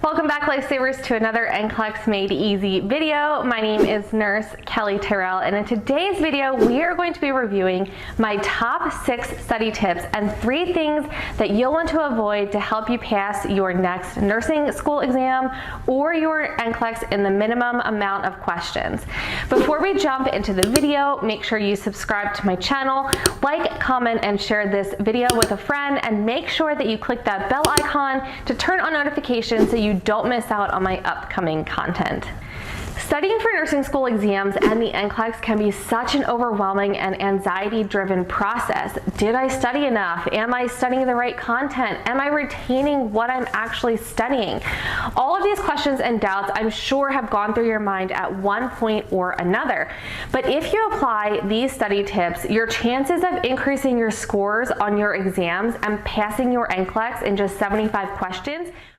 Welcome back, Lifesavers, to another NCLEX Made Easy video. My name is Nurse Kelly Tyrrell, and in today's video, we are going to be reviewing my top 6 study tips and 3 things that you'll want to avoid to help you pass your next nursing school exam or your NCLEX in the minimum amount of questions. Before we jump into the video, make sure you subscribe to my channel, like, comment, and share this video with a friend, and make sure that you click that bell icon to turn on notifications so you don't miss out on my upcoming content. Studying for nursing school exams and the NCLEX can be such an overwhelming and anxiety-driven process. Did I study enough? Am I studying the right content? Am I retaining what I'm actually studying? All of these questions and doubts, I'm sure, have gone through your mind at one point or another. But if you apply these study tips, your chances of increasing your scores on your exams and passing your NCLEX in just 75 questions